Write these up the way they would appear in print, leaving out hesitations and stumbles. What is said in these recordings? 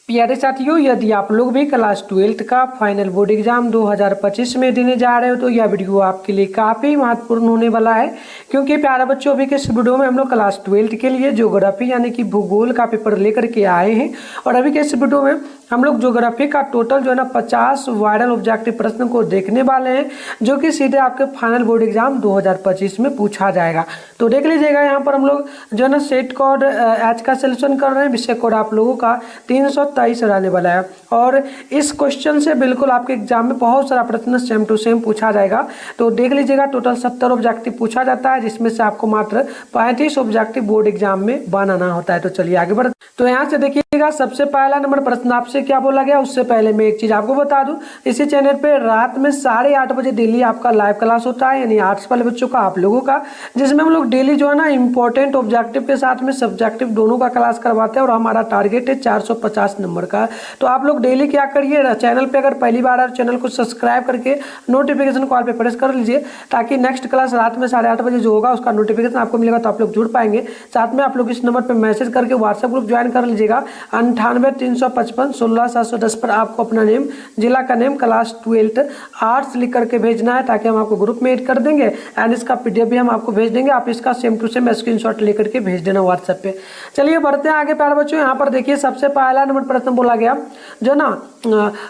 प्यारे साथियों, यदि आप लोग भी क्लास 12th का फाइनल बोर्ड एग्जाम 2025 में देने जा रहे हो तो यह वीडियो आपके लिए काफ़ी महत्वपूर्ण होने वाला है, क्योंकि प्यारे बच्चों अभी के इस वीडियो में हम लोग क्लास 12th के लिए ज्योग्राफी यानी कि भूगोल का पेपर लेकर के आए हैं। और अभी के इस वीडियो में हम लोग ज्योग्राफी का टोटल जो है ना 50 वायरल ऑब्जेक्टिव प्रश्न को देखने वाले हैं, जो कि सीधे आपके फाइनल बोर्ड एग्जाम 2025 में पूछा जाएगा। तो देख लीजिएगा, यहाँ पर हम लोग जो है ना सेट कोड आज का सिलेक्शन कर रहे हैं। विषय कोड आप लोगों का 323 रहने वाला है और इस क्वेश्चन से बिल्कुल आपके एग्जाम में बहुत सारा प्रश्न सेम टू सेम पूछा जाएगा। तो देख लीजिएगा, टोटल 70 ऑब्जेक्टिव पूछा जाता है, जिसमें से आपको मात्र 35 ऑब्जेक्टिव बोर्ड एग्जाम में बनाना होता है। तो चलिए आगे बढ़ते। तो यहाँ से देखिएगा, सबसे पहला नंबर प्रश्न आपसे क्या बोला गया। उससे पहले मैं एक चीज आपको बता दूं, इसी चैनल पे रात में 8:30 बजे डेली आपका लाइव क्लास होता है, यानी आर्ट्स वाले बच्चों का, आप लोगों का, जिसमें हम लोग डेली जो है ना इंपॉर्टेंट ऑब्जेक्टिव के साथ में सब्जेक्टिव दोनों का क्लास करवाते हैं और हमारा टारगेट है 450 नंबर का। तो आप लोग डेली क्या करिए, चैनल पे अगर पहली बार आए चैनल को सब्सक्राइब करके नोटिफिकेशन कॉल पे प्रेस कर लीजिए, ताकि नेक्स्ट क्लास रात में 8:30 बजे जो होगा उसका नोटिफिकेशन आपको मिलेगा, तो आप लोग जुड़ पाएंगे। साथ में आप लोग इस नंबर पर मैसेज करके व्हाट्सएप ग्रुप ज्वाइन कर लीजिएगा 98-355-16-710 पर। आपको अपना नेम, जिला का नेम, क्लास 12th आर्ट्स लिख करके भेजना है, ताकि हम आपको ग्रुप में ऐड कर देंगे एंड इसका पीडीएफ भी हम आपको भेज देंगे। आप इसका सेम टू सेम स्क्रीनशॉट लेकर के भेज देना व्हाट्सएप पे। चलिए बढ़ते हैं आगे प्यारे बच्चों। यहाँ पर देखिए, सबसे पहला नंबर प्रश्न बोला गया जो ना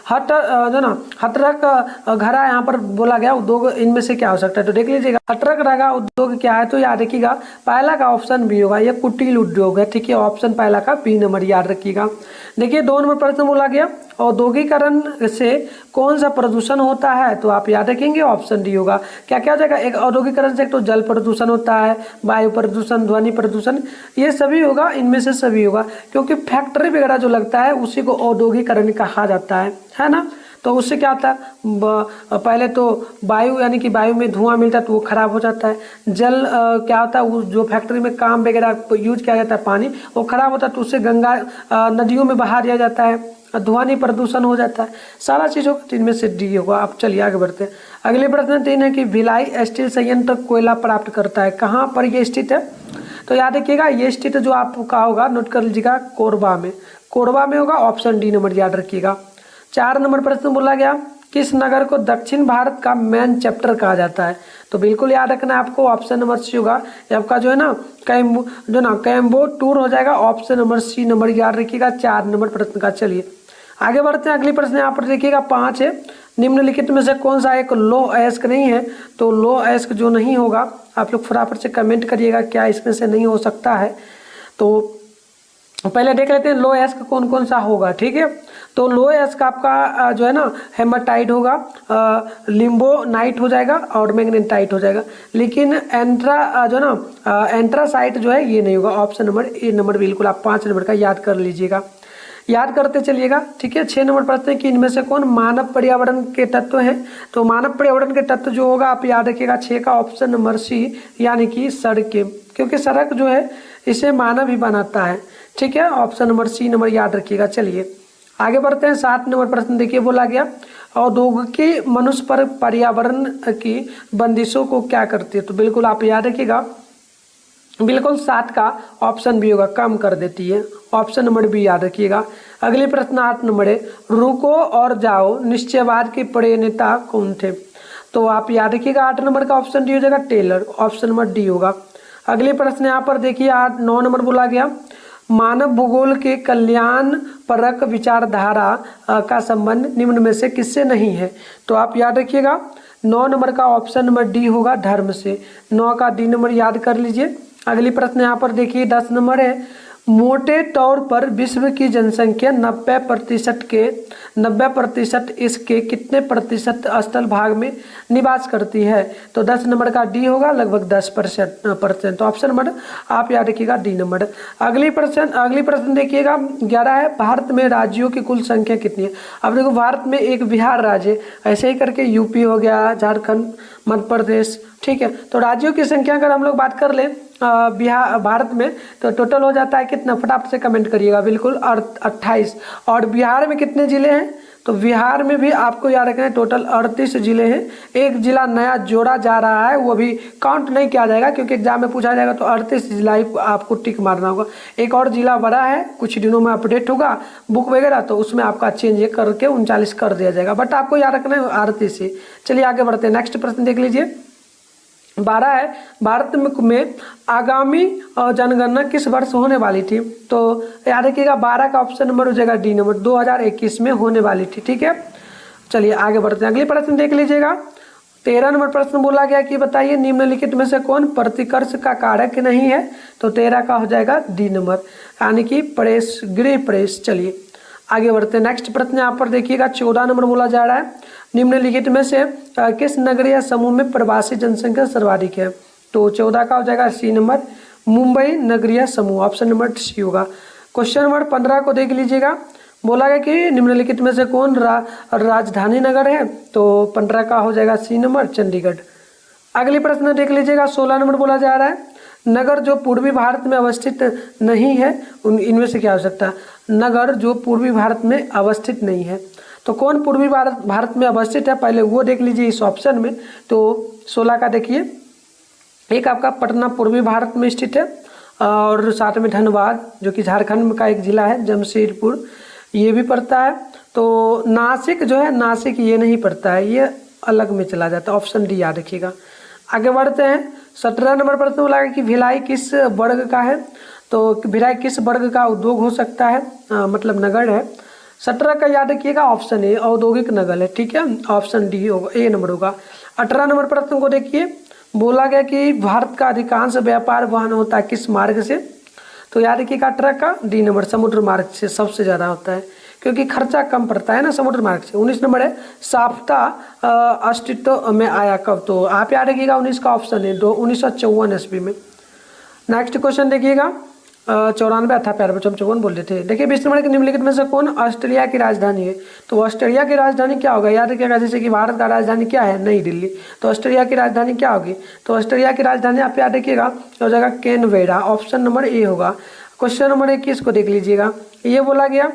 हटरक घरा, यहाँ पर बोला गया उद्योग इनमें से क्या हो सकता है। तो देख लीजिएगा, हटरक घरा उद्योग क्या है। तो याद रखिएगा, पहला का ऑप्शन बी होगा, यह कुटीर उद्योग है। ठीक है, ऑप्शन पहला का बी नंबर याद रखिएगा। देखिए 2 नंबर प्रश्न बोला गया, औद्योगिकरण से कौन सा प्रदूषण होता है। तो आप याद रखेंगे ऑप्शन डी होगा। क्या क्या हो जाएगा, एक औद्योगिकरण से एक तो जल प्रदूषण होता है, वायु प्रदूषण, ध्वनि प्रदूषण, ये सभी होगा, इनमें से सभी होगा, क्योंकि फैक्ट्री वगैरह जो लगता है उसी को औद्योगिकरण कहा जाता है ना। तो उससे क्या होता है, पहले तो वायु यानी कि वायु में धुआं मिलता है तो वो खराब हो जाता है। जल क्या होता है, वो जो फैक्ट्री में काम वगैरह यूज किया जाता है पानी, वो खराब होता है तो उससे गंगा नदियों में बहा दिया जाता है। ध्वनि प्रदूषण हो जाता है। सारा चीज़ों का इनमें से डी होगा। आप चलिए आगे बढ़ते हैं। अगले प्रश्न 3 है कि भिलाई स्टील संयंत्र कोयला प्राप्त करता है, कहाँ पर ये स्थित है। तो याद रखिएगा, ये स्थित जो आपका होगा, नोट कर लीजिएगा, कोरबा में। कोरबा में होगा, ऑप्शन डी नंबर याद रखिएगा। 4 नंबर प्रश्न बोला गया, किस नगर को दक्षिण भारत का मैनचेस्टर कहा जाता है। तो बिल्कुल याद रखना है आपको, ऑप्शन नंबर सी होगा। आपका जो है ना कैम्बो टूर हो जाएगा, ऑप्शन नंबर सी नंबर याद रखिएगा 4 नंबर प्रश्न का। चलिए आगे बढ़ते हैं। अगली प्रश्न यहाँ पर देखिएगा 5 है, निम्नलिखित में से कौन सा एक लो अयस्क नहीं है। तो लो अयस्क जो नहीं होगा, आप लोग फटाफट से कमेंट करिएगा क्या इसमें से नहीं हो सकता है। तो पहले देख लेते हैं लो अयस्क कौन कौन सा होगा। ठीक है, तो लो अयस्क आपका जो है ना हेमाटाइट होगा, लिम्बोनाइट हो जाएगा और मैग्नेटाइट हो जाएगा। लेकिन एंट्रा जो ना एंट्रासाइट जो है ये नहीं होगा, ऑप्शन नंबर ए नंबर बिल्कुल आप 5 नंबर का याद कर लीजिएगा, याद करते चलिएगा। ठीक है, 6 नंबर प्रश्न है कि इनमें से कौन मानव पर्यावरण के तत्व हैं। तो मानव पर्यावरण के तत्व जो होगा आप याद रखिएगा 6 का ऑप्शन नंबर सी, यानी कि सड़कें, क्योंकि सड़क जो है इसे मानव ही बनाता है। ठीक है, ऑप्शन नंबर सी नंबर याद रखिएगा। चलिए आगे बढ़ते हैं। 7 नंबर प्रश्न देखिए, बोला गया औद्योगिक मनुष्य पर पर्यावरण की बंदिशों को क्या करती है। तो बिल्कुल आप याद रखिएगा, बिल्कुल 7 का ऑप्शन बी होगा, कम कर देती है, ऑप्शन नंबर बी याद रखिएगा। अगले प्रश्न 8 नंबर है, रुको और जाओ निश्चयवाद के प्रणेता कौन थे। तो आप याद रखिएगा 8 नंबर का ऑप्शन डी हो जाएगा, टेलर, ऑप्शन नंबर डी होगा। अगले प्रश्न यहाँ पर देखिए 9 नंबर बोला गया, मानव भूगोल के कल्याण परक विचारधारा का संबंध निम्न में से किससे नहीं है। तो आप याद रखिएगा 9 नंबर का ऑप्शन नंबर डी होगा, धर्म से, 9 का डी नंबर याद कर लीजिए। अगली प्रश्न यहाँ पर देखिए 10 नंबर है, मोटे तौर पर विश्व की जनसंख्या 90% इसके कितने प्रतिशत स्थल भाग में निवास करती है। तो 10 नंबर का डी होगा, लगभग 10%। तो ऑप्शन नंबर आप याद रखिएगा डी नंबर। अगली प्रश्न देखिएगा 11 है, भारत में राज्यों की कुल संख्या कितनी है। अब देखो, भारत में एक बिहार राज्य, ऐसे ही करके यूपी हो गया, झारखंड, मध्य प्रदेश। ठीक है, तो राज्यों की संख्या अगर हम लोग बात कर लें भारत में, तो टोटल हो जाता है कितना, फटाफट से कमेंट करिएगा। बिल्कुल 28। और बिहार में कितने जिले हैं। तो बिहार में भी आपको याद रखना है टोटल 38 जिले हैं। एक जिला नया जोड़ा जा रहा है, वो भी काउंट नहीं किया जाएगा क्योंकि एग्जाम में पूछा जाएगा, तो 38 जिला ही आपको टिक मारना होगा। एक और जिला बड़ा है, कुछ दिनों में अपडेट होगा बुक वगैरह, तो उसमें आपका चेंज करके 39 कर दिया जाएगा, बट आपको याद रखना है 38 ही। चलिए आगे बढ़ते हैं, नेक्स्ट प्रश्न देख लीजिए। 12 है, भारत में आगामी जनगणना किस वर्ष होने वाली थी? तो याद रखिएगा 12 का ऑप्शन नंबर हो जाएगा डी नंबर, 2021 में होने वाली थी। ठीक है, चलिए आगे बढ़ते हैं, अगले प्रश्न देख लीजिएगा। 13 नंबर प्रश्न बोला गया कि बताइए निम्नलिखित में से कौन प्रतिकर्ष का कारक नहीं है? तो 13 का हो जाएगा डी नंबर, यानी कि प्रेस, गृह प्रेस। चलिए आगे बढ़ते हैं, नेक्स्ट प्रश्न यहाँ पर देखिएगा 14 नंबर बोला जा रहा है, निम्नलिखित में से किस नगरीय समूह में प्रवासी जनसंख्या सर्वाधिक है? तो 14 का हो जाएगा सी नंबर, मुंबई नगरीय समूह, ऑप्शन नंबर सी होगा। क्वेश्चन नंबर 15 को देख लीजिएगा, बोला गया कि निम्नलिखित में से कौन राजधानी नगर है? तो 15 का हो जाएगा सी नंबर, चंडीगढ़। अगली प्रश्न देख लीजिएगा, 16 नंबर बोला जा रहा है, नगर जो पूर्वी भारत में अवस्थित नहीं है, इनमें से क्या हो सकता है? नगर जो पूर्वी भारत में अवस्थित नहीं है, तो कौन पूर्वी भारत में अवस्थित है पहले वो देख लीजिए इस ऑप्शन में। तो 16 का देखिए, एक आपका पटना पूर्वी भारत में स्थित है, और साथ में धनबाद जो कि झारखंड का एक जिला है, जमशेदपुर ये भी पड़ता है। तो नासिक जो है, नासिक ये नहीं पड़ता है, ये अलग में चला जाता है, ऑप्शन डी याद रखिएगा। आगे बढ़ते हैं, 17 नंबर प्रश्न बोला कि भिलाई किस वर्ग का है? तो भिलाई किस वर्ग का उद्योग हो सकता है, मतलब नगर है? 17 का याद रखिएगा ऑप्शन ए, औद्योगिक नगर है। ठीक है, ऑप्शन डी होगा, ए नंबर होगा। 18 नंबर प्रश्न को देखिए, बोला गया कि भारत का अधिकांश व्यापार वहन होता है किस मार्ग से? तो याद रखिएगा 18 का डी नंबर, समुद्र मार्ग से सबसे ज़्यादा होता है, क्योंकि खर्चा कम पड़ता है ना समुद्र मार्ग से। 19 नंबर है, साफ्ता अस्तित्व में आया कब? तो आप याद रखिएगा 19 का ऑप्शन है, 1954 ईस्वी में। नेक्स्ट क्वेश्चन देखिएगा, 94 था, प्यारे बच्चों, 54 बोल रहे थे। देखिए 20 नंबर के निम्नलिखित में से कौन ऑस्ट्रेलिया की राजधानी है? तो ऑस्ट्रेलिया की राजधानी क्या होगा? याद रखिएगा, जैसे कि भारत का राजधानी क्या है, नई दिल्ली, तो ऑस्ट्रेलिया की राजधानी क्या होगी? तो ऑस्ट्रेलिया की राजधानी आप याद रखिएगा हो जाएगा कैनबेरा, ऑप्शन नंबर ए होगा। क्वेश्चन नंबर 21 को देख लीजिएगा, ये बोला गया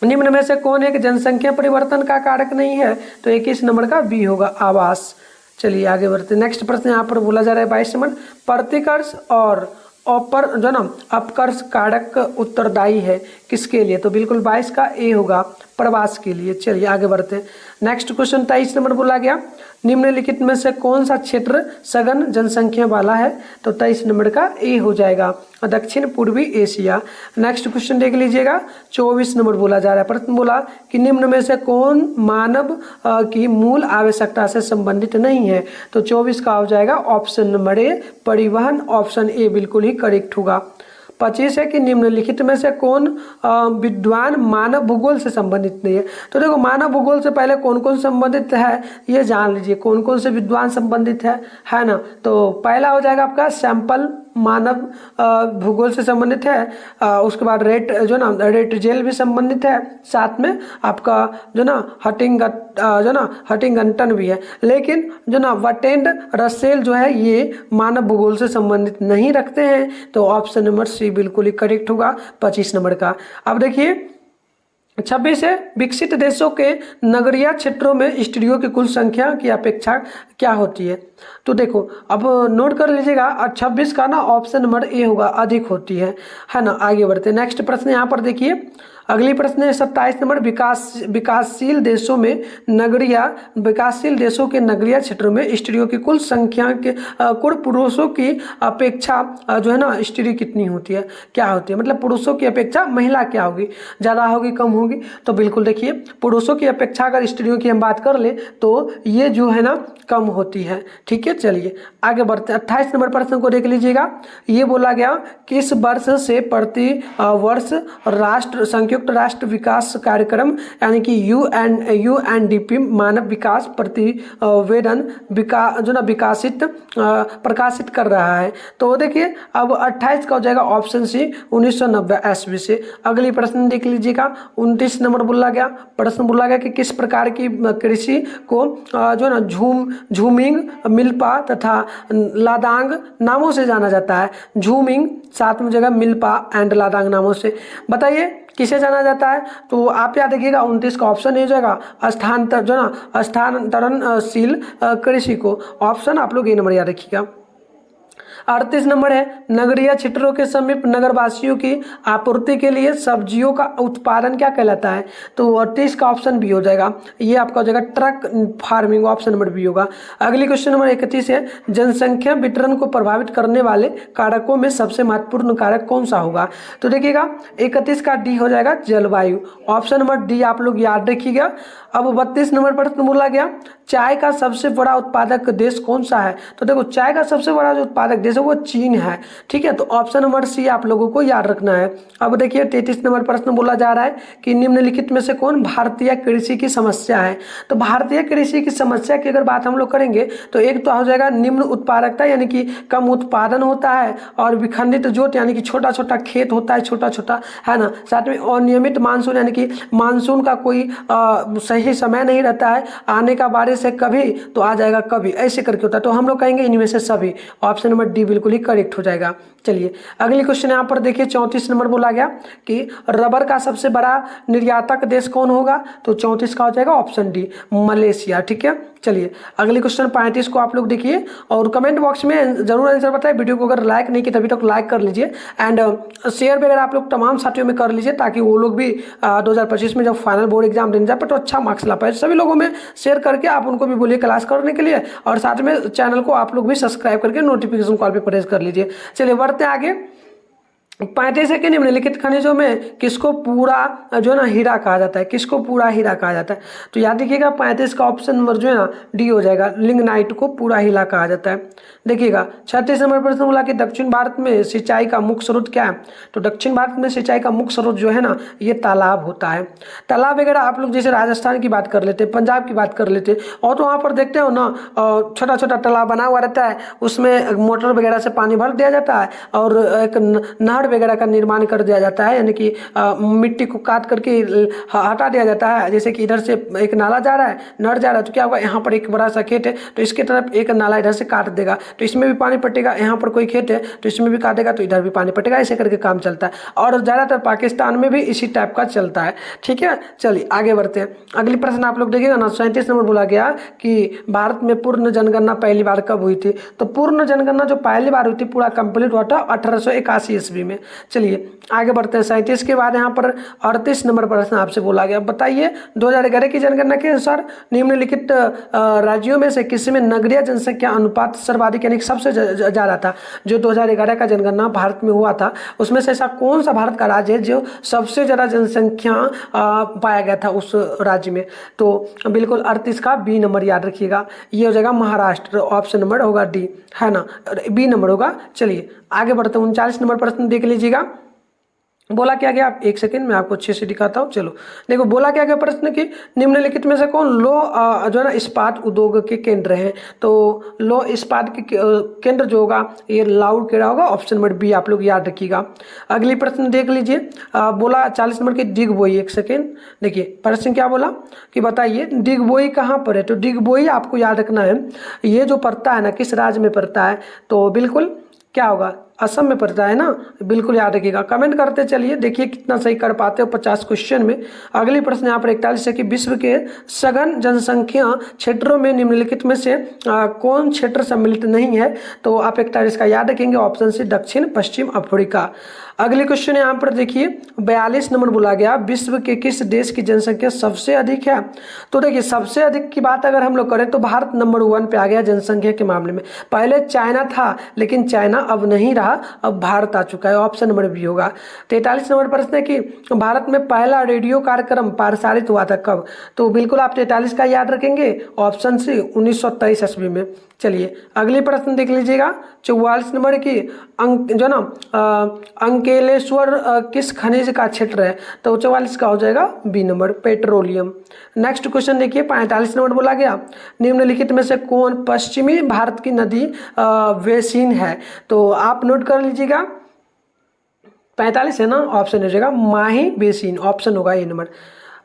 निम्न में से कौन एक जनसंख्या परिवर्तन का कारक नहीं है? तो 21 नंबर का बी होगा, आवास। चलिए आगे बढ़ते हैं, नेक्स्ट प्रश्न यहाँ पर बोला जा रहा है 22 नंबर, प्रतिकर्ष और अपर जो ना अपकर्ष कारक उत्तरदायी है किसके लिए? तो बिल्कुल 22 का ए होगा, प्रवास के लिए। चलिए आगे बढ़ते हैं, नेक्स्ट क्वेश्चन 23 नंबर बोला गया, निम्नलिखित में से कौन सा क्षेत्र सघन जनसंख्या वाला है? तो 23 नंबर का ए हो जाएगा, दक्षिण पूर्वी एशिया। नेक्स्ट क्वेश्चन देख लीजिएगा, 24 नंबर बोला जा रहा है, प्रश्न बोला कि निम्न में से कौन मानव की मूल आवश्यकता से संबंधित नहीं है? तो 24 का हो जाएगा ऑप्शन नंबर ए, परिवहन, ऑप्शन ए बिल्कुल ही करेक्ट होगा। 25 है कि निम्नलिखित में से कौन विद्वान मानव भूगोल से संबंधित नहीं है? तो देखो मानव भूगोल से पहले कौन कौन संबंधित है ये जान लीजिए, कौन कौन से विद्वान संबंधित है ना। तो पहला हो जाएगा आपका सैंपल, मानव भूगोल से संबंधित है। उसके बाद रेट जो ना रेटजेल भी संबंधित है, साथ में आपका जो ना हटिंगटन भी है, लेकिन जो ना वटेंड रसेल जो है ये मानव भूगोल से संबंधित नहीं रखते हैं। तो ऑप्शन नंबर सी बिल्कुल ही करेक्ट होगा 25 नंबर का। अब देखिए 26 है, विकसित देशों के नगरीय क्षेत्रों में स्त्रियों की कुल संख्या की अपेक्षा क्या होती है? तो देखो अब नोट कर लीजिएगा, 26 का ना ऑप्शन नंबर ए होगा, अधिक होती है ना। आगे बढ़ते हैं, नेक्स्ट प्रश्न यहाँ पर देखिए, अगली प्रश्न है 27 नंबर, विकासशील देशों के नगरीय क्षेत्रों में स्त्रियों की कुल संख्या के कुल पुरुषों की अपेक्षा जो है ना स्त्री कितनी होती है, क्या होती है? मतलब पुरुषों की अपेक्षा महिला क्या होगी, ज़्यादा होगी कम होगी? तो बिल्कुल देखिए पुरुषों की अपेक्षा अगर स्त्रियों की हम बात कर ले तो ये जो है ना कम होती है। ठीक है, चलिए आगे बढ़ते हैं, 28 नंबर प्रश्न को देख लीजिएगा, ये बोला गया किस वर्ष से प्रति वर्ष संयुक्त राष्ट्र विकास कार्यक्रम यानी कि यूएनडीपी मानव विकास प्रतिवेदन प्रकाशित कर रहा है? तो देखिए अब 28 का हो जाएगा ऑप्शन सी, 1990 ईस्वी से। अगली प्रश्न देख लीजिएगा, 29 नंबर बोला गया, प्रश्न बोला गया कि किस प्रकार की कृषि को जो ना झूमिंग, मिल्पा तथा लादांग नामों से जाना जाता है? झूमिंग, साथ में जगह मिल्पा एंड लादांग नामों से। बताइए किसे जाना जाता है, तो आप याद रखिएगा 29 का ऑप्शन हो जाएगा स्थानांतर जो ना स्थानांतरणशील कृषि को। ऑप्शन आप लोग ये नंबर याद रखिएगा। 38 नंबर है नगरीय क्षेत्रों के समीप नगरवासियों की आपूर्ति के लिए सब्जियों का उत्पादन क्या कहलाता है, तो 38 का ऑप्शन बी हो जाएगा। ये आपका हो जाएगा truck farming, option number B होगा। अगली क्वेश्चन नंबर 31 है जनसंख्या वितरण को प्रभावित करने वाले कारकों में सबसे महत्वपूर्ण कारक कौन सा होगा, तो देखिएगा 31 का डी हो जाएगा जलवायु, ऑप्शन नंबर डी आप लोग याद रखिएगा। अब 32 नंबर प्रश्न बोला गया चाय का सबसे बड़ा उत्पादक देश कौन सा है, तो देखो चाय का सबसे बड़ा जो उत्पादक देश है वो चीन है, ठीक है, तो ऑप्शन नंबर सी आप लोगों को याद रखना है। अब देखिए 33 नंबर प्रश्न बोला जा रहा है कि निम्नलिखित में से कौन भारतीय कृषि की समस्या है, तो भारतीय कृषि की समस्या की अगर बात हम लोग करेंगे तो एक तो हो जाएगा निम्न उत्पादकता यानी कि कम उत्पादन होता है, और विखंडित जोत यानी कि छोटा छोटा खेत होता है, छोटा छोटा है ना, साथ में अनियमित मानसून यानी कि मानसून का कोई सही समय नहीं रहता है, आने का बारिश है कभी तो आ जाएगा कभी, ऐसे करके होता है, तो हम लोग कहेंगे इनमें से सभी, ऑप्शन नंबर डी बिल्कुल ही करेक्ट हो जाएगा। चलिए अगली क्वेश्चन यहाँ पर देखिए 34 नंबर बोला गया कि रबर का सबसे बड़ा निर्यातक देश कौन होगा, तो 34 का हो जाएगा ऑप्शन डी मलेशिया, ठीक है। चलिए अगली क्वेश्चन 35 को आप लोग देखिए और कमेंट बॉक्स में जरूर आंसर बताएं। वीडियो को अगर लाइक नहीं किया तभी तक लाइक कर लीजिए एंड शेयर भी अगर आप लोग तमाम साथियों में कर लीजिए ताकि वो लोग भी 2025 में जब फाइनल बोर्ड एग्जाम देने जाए पर तो अच्छा मार्क्स ला पाए। सभी लोगों में शेयर करके आप उनको भी बोलिए क्लास करने के लिए, और साथ में चैनल को आप लोग भी सब्सक्राइब करके नोटिफिकेशन कॉल पे प्रेस कर लीजिए। चलिए बढ़ते हैं आगे। 35 है कि निम्नलिखित खनिजों में किसको पूरा जो है ना हीरा कहा जाता है, किसको पूरा हीरा कहा जाता है, तो याद रखिएगा 35 का ऑप्शन नंबर जो है ना डी हो जाएगा, लिग्नाइट को पूरा हीरा कहा जाता है। देखिएगा 36 नंबर प्रश्न बोला कि दक्षिण भारत में सिंचाई का मुख्य स्रोत क्या है, तो दक्षिण भारत में सिंचाई का मुख्य स्रोत जो है ना ये तालाब होता है। तालाब वगैरह आप लोग जैसे राजस्थान की बात कर लेते, पंजाब की बात कर लेते, और तो वहाँ पर देखते हो ना छोटा छोटा तालाब बना हुआ रहता है, उसमें मोटर वगैरह से पानी भर दिया जाता है और एक नहर वगैरह का निर्माण कर दिया जाता है, यानी कि मिट्टी को काट करके हटा दिया जाता है। जैसे कि इधर से एक नाला जा रहा है, नहर जा रहा है, तो क्या होगा यहाँ पर एक बड़ा सा खेत है तो इसके तरफ एक नाला इधर से काट देगा तो इसमें भी पानी पटेगा, यहाँ पर कोई खेत है तो इसमें भी काटेगा तो इधर भी पानी पटेगा, ऐसे करके काम चलता है। और ज़्यादातर पाकिस्तान में भी इसी टाइप का चलता है, ठीक है। चलिए आगे बढ़ते हैं। अगली प्रश्न आप लोग देखिएगा ना 37 नंबर बोला गया कि भारत में पूर्ण जनगणना पहली बार कब हुई थी, तो पूर्ण जनगणना जो पहली बार हुई थी पूरा कंप्लीट हुआ था 1881 ईस्वी में। चलिए आगे बढ़ते हैं। 37 के बाद यहाँ पर 38 नंबर प्रश्न आपसे बोला गया, बताइए 2011 की जनगणना के अनुसार निम्नलिखित राज्यों में से किसी में नगरीय जनसंख्या अनुपात सर्वाधिक यानी सबसे ज़्यादा था। जो 2011 का जनगणना भारत में हुआ था उसमें से ऐसा कौन सा भारत का राज्य है जो सबसे ज़्यादा जनसंख्या पाया गया था उस राज्य में, तो बिल्कुल 38 का बी नंबर याद रखिएगा, ये हो जाएगा महाराष्ट्र, ऑप्शन नंबर होगा डी, है ना, बी नंबर होगा। चलिए आगे बढ़ते हैं। 39 नंबर प्रश्न देख लीजिएगा, बोला क्या गया, आप एक सेकंड में आपको अच्छे से दिखाता हूँ। चलो देखो बोला क्या गया प्रश्न कि निम्नलिखित में से कौन लो जो है ना इस्पात उद्योग के केंद्र हैं, तो लो इस्पात के केंद्र जो होगा ये लाउडकेरा होगा, ऑप्शन नंबर बी आप लोग याद रखिएगा। अगली प्रश्न देख लीजिए, बोला 40 नंबर की डिगबोई, एक सेकेंड देखिए प्रश्न क्या बोला कि बताइए डिगबोई कहाँ पर है, तो डिगबोई आपको याद रखना है ये जो पड़ता है ना किस राज्य में पड़ता है, तो बिल्कुल क्या होगा असम में पड़ता है ना, बिल्कुल याद रखिएगा। कमेंट करते चलिए, देखिए कितना सही कर पाते हो 50 क्वेश्चन में। अगली प्रश्न यहाँ पर 41 है कि विश्व के सघन जनसंख्या क्षेत्रों में निम्नलिखित में से कौन क्षेत्र सम्मिलित नहीं है, तो आप 41 का याद रखेंगे, ऑप्शन सी दक्षिण पश्चिम अफ्रीका। अगली क्वेश्चन यहाँ पर देखिए 42 नंबर बोला गया विश्व के किस देश की जनसंख्या सबसे अधिक है, तो देखिए सबसे अधिक की बात अगर हम लोग करें तो भारत नंबर 1 पे आ गया जनसंख्या के मामले में। पहले चाइना था लेकिन चाइना अब नहीं रहा, अब भारत आ चुका है, ऑप्शन नंबर बी होगा। 43 नंबर प्रश्न है कि भारत में पहला रेडियो कार्यक्रम प्रसारित हुआ था कब, तो बिल्कुल आप 43 का याद रखेंगे, ऑप्शन सी 1923 ईस्वी में। चलिए अगली प्रश्न देख लीजिएगा 44 नंबर की अंक जो ना अंकेलेश्वर किस खनिज का क्षेत्र है, तो 44 का हो जाएगा B number petroleum. Next question देखिए 45 नंबर बोला गया निम्नलिखित में से कौन पश्चिमी भारत की नदी बेसिन है, तो आप नोट कर लीजिएगा 45 है ना, ऑप्शन हो जाएगा माही बेसिन, ऑप्शन होगा ए नंबर।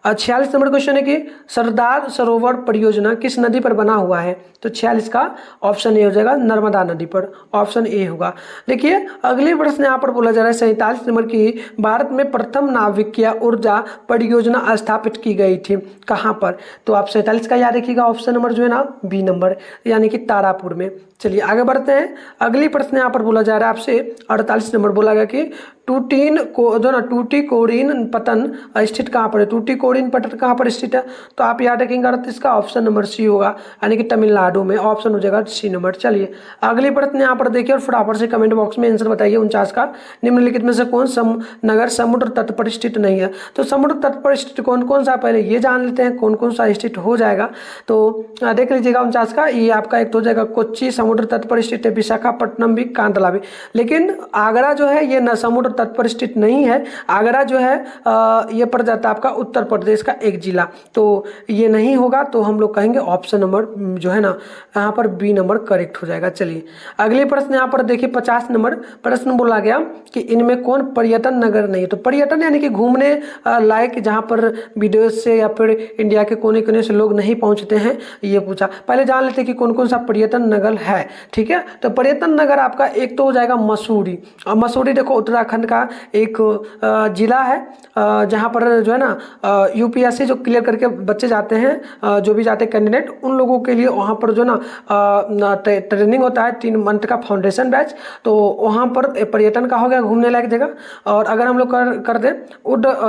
46 नंबर क्वेश्चन है कि सरदार सरोवर परियोजना किस नदी पर बना हुआ है? तो 46 का ऑप्शन ए हो जाएगा, नर्मदा नदी पर, ऑप्शन ए होगा। देखिए अगले प्रश्न यहाँ पर बोला जा रहा है 47 नंबर की, भारत में प्रथम नाभिकीय ऊर्जा परियोजना स्थापित की गई थी, कहाँ पर? तो आप 47 का याद रखिएगा, ऑप्शन नंबर जो है ना बी नंबर, यानी कि तारापुर में। चलिए आगे बढ़ते हैं। अगली प्रश्न यहाँ पर बोला जा रहा है आपसे 48 नंबर, बोला गया कि टूटीकोरिन पतन स्थित कहाँ पर है? टूटीकोरिन पतन कहाँ पर स्थित है? तो आप याद रखेंगे 38 का ऑप्शन नंबर सी होगा, यानी कि तमिलनाडु में, ऑप्शन हो जाएगा सी नंबर। चलिए अगली प्रश्न यहाँ पर देखिए और फटाफट से कमेंट बॉक्स में आंसर बताइए। 49 का, निम्नलिखित में से कौन नगर समुद्र तट पर स्थित नहीं है? तो समुद्र तट पर स्थित कौन कौन सा, पहले ये जान लेते हैं कौन कौन सा स्थित हो जाएगा। तो देख लीजिएगा 49 का, ये आपका एक तो हो जाएगा कोच्चि समुद्र तट पर स्थित है, विशाखापट्टनम भी, कांडला भी। लेकिन आगरा जो है ये न समुद्र तट पर स्थित नहीं है। आगरा जो है ये पड़ जाता है आपका उत्तर प्रदेश का एक जिला, तो ये नहीं होगा। तो हम लोग कहेंगे ऑप्शन नंबर जो है ना यहाँ पर बी नंबर करेक्ट हो जाएगा। चलिए अगले प्रश्न यहाँ पर देखिए 50 नंबर प्रश्न बोला गया कि इनमें कौन पर्यटन नगर नहीं है? तो पर्यटन यानी कि घूमने लायक, जहाँ पर विदेश से या फिर इंडिया के कोने कोने से लोग नहीं पहुँचते हैं, ये पूछा। पहले जान लेते हैं कि कौन कौन सा पर्यटन नगर है। ठीक है, तो पर्यटन नगर आपका एक तो हो जाएगा मसूरी। और मसूरी देखो उत्तराखंड का एक जिला है, जहाँ पर जो है ना यूपीएससी जो क्लियर करके बच्चे जाते हैं, जो भी जाते हैं कैंडिडेट, उन लोगों के लिए वहाँ पर जो ना ट्रेनिंग होता है 3 मंथ का फाउंडेशन बैच। तो वहाँ पर पर्यटन का हो गया घूमने लायक जगह। और अगर हम लोग कर दें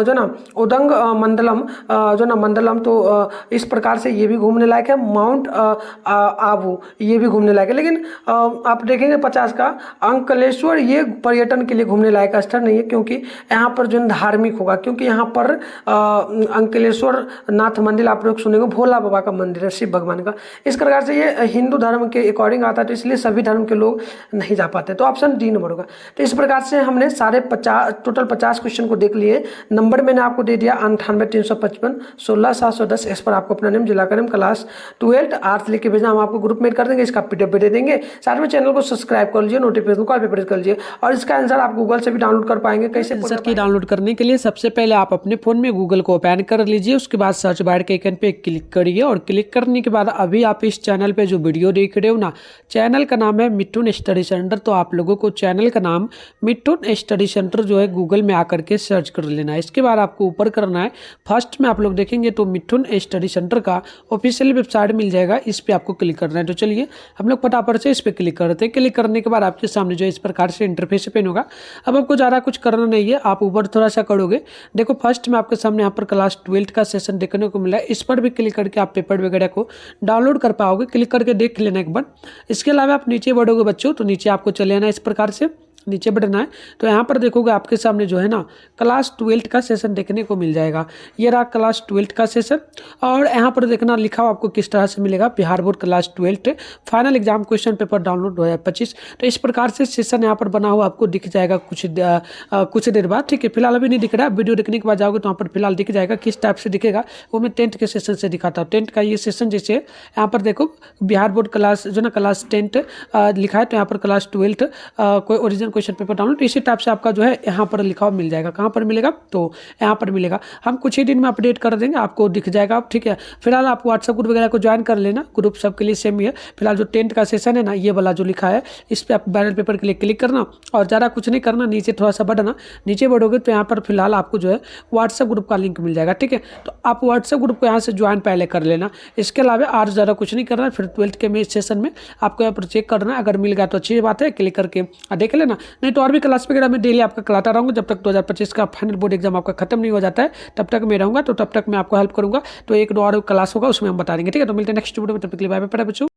जो ना उदंग मंडलम, जो ना मंडलम, तो इस प्रकार से ये भी घूमने लायक है। माउंट आबू ये भी घूमने लायक है। लेकिन आप देखेंगे 50 का अंकलेश्वर, ये पर्यटन के लिए घूमने लायक स्थल नहीं है, क्योंकि यहाँ पर जो धार्मिक होगा, क्योंकि यहाँ पर अंकलेश्वर नाथ मंदिर आप लोग सुनेंगे, भोला बाबा का मंदिर है, शिव भगवान का। इस प्रकार से ये हिंदू धर्म के अकॉर्डिंग आता है, तो इसलिए सभी धर्म के लोग नहीं जा पाते। तो ऑप्शन डी नंबर होगा। तो इस प्रकार से हमने सारे 50 टोटल 50 क्वेश्चन को देख लिए। नंबर मैंने आपको दे दिया 98,355 16,710। इस पर आपको अपना नेम, जिला का नेम, क्लास 12 आर्ट्स लिख के भेजना, हम आपको ग्रुप में कर देंगे, इसका पीडीएफ भी दे देंगे। साथ में चैनल को सब्सक्राइब कर लीजिए, नोटिफिकेशन कॉल पे प्रेस कर लीजिए। और इसका आंसर आप गूगल से भी डाउनलोड कर पाएंगे। कैसे आंसर की डाउनलोड करने के लिए सबसे पहले आप अपने फोन में गूगल को ओपन कर लीजिए, उसके बाद सर्च बार के आइकन पे क्लिक करिए और क्लिक करने के बाद अभी आप इस चैनल पे जो वीडियो देख रहे हो ना, चैनल का नाम है मिथुन स्टडी सेंटर। तो आप लोगों को चैनल का नाम मिथुन स्टडी सेंटर जो है गूगल में आकर के सर्च कर लेना है। इसके बाद आपको ऊपर करना है, फर्स्ट में आप लोग देखेंगे तो मिथुन स्टडी सेंटर का ऑफिशियल वेबसाइट मिल जाएगा, इस पर आपको क्लिक करना है। तो चलिए हम लोग फटाफट से इस पर क्लिक करते हैं। क्लिक करने के बाद आपके सामने जो इस प्रकार से इंटरफेस पेन होगा। अब आपको ज़्यादा कुछ करना नहीं है, आप ऊपर थोड़ा सा करोगे। देखो फर्स्ट में आपके सामने यहाँ पर क्लास 12 का सेशन देखने को मिला है, इस पर भी क्लिक करके आप पेपर वगैरह को डाउनलोड कर पाओगे। क्लिक करके देख लेना एक बार। इसके अलावा आप नीचे बढ़ोगे बच्चों, तो नीचे आपको चले आना इस प्रकार से, नीचे बढ़ना है। तो यहाँ पर देखोगे आपके सामने जो है ना क्लास 12 का सेशन देखने को मिल जाएगा। ये रहा क्लास 12 का सेशन। और यहाँ पर देखना लिखा हो आपको किस तरह से मिलेगा, Bihar board class 12 final exam question paper download 2025। तो इस प्रकार से सेशन यहाँ पर बना हुआ आपको दिख जाएगा कुछ देर बाद। ठीक है, फिलहाल अभी नहीं दिख रहा, वीडियो देखने के बाद जाओगे तो वहाँ पर फिलहाल दिख जाएगा। किस टाइप से दिखेगा वो मैं 10th के सेशन से दिखाता हूँ। 10th का ये सेशन जैसे यहाँ पर देखो बिहार बोर्ड क्लास जो ना क्लास 10 लिखा है, तो यहाँ पर क्लास 12 कोई ओरिजिनल क्वेश्चन पेपर डाउनलोड इसी टाइप से आपका जो है यहाँ पर लिखा हुआ मिल जाएगा। कहाँ पर मिलेगा? तो यहाँ पर मिलेगा। हम कुछ ही दिन में अपडेट कर देंगे, आपको दिख जाएगा। ठीक है, फिलहाल आप व्हाट्सएप ग्रुप वगैरह को ज्वाइन कर लेना, ग्रुप सबके लिए सेम ही है। फिलहाल जो 10th का सेशन है ना, ये वाला जो लिखा है, इस पर आप बैनर पेपर के लिए क्लिक करना और ज़्यादा कुछ नहीं करना, नीचे थोड़ा सा बढ़ना। नीचे बढ़ोगे तो यहाँ पर फिलहाल आपको जो है व्हाट्सएप ग्रुप का लिंक मिल जाएगा। ठीक है, तो आप व्हाट्सएप ग्रुप को यहाँ से ज्वाइन पहले कर लेना। इसके अलावा आज ज़्यादा कुछ नहीं करना। फिर 12th के में सेशन में आपको यहाँ पर चेक करना है, अगर मिल गया तो अच्छी बात है, क्लिक करके देख लेना। नहीं तो और भी क्लास वगैरह में डेली आपका कराता रहूँगा जब तक 2025 का फाइनल बोर्ड एग्जाम आपका खत्म नहीं हो जाता है, तब तक मैं रहूँगा। तो तब तक मैं आपको हेल्प करूँगा। तो एक दो और क्लास होगा, उसमें हम बता देंगे। ठीक है, तो मिलते हैं नेक्स्ट वीडियो में, तब तक के लिए बाय बाय बच्चों।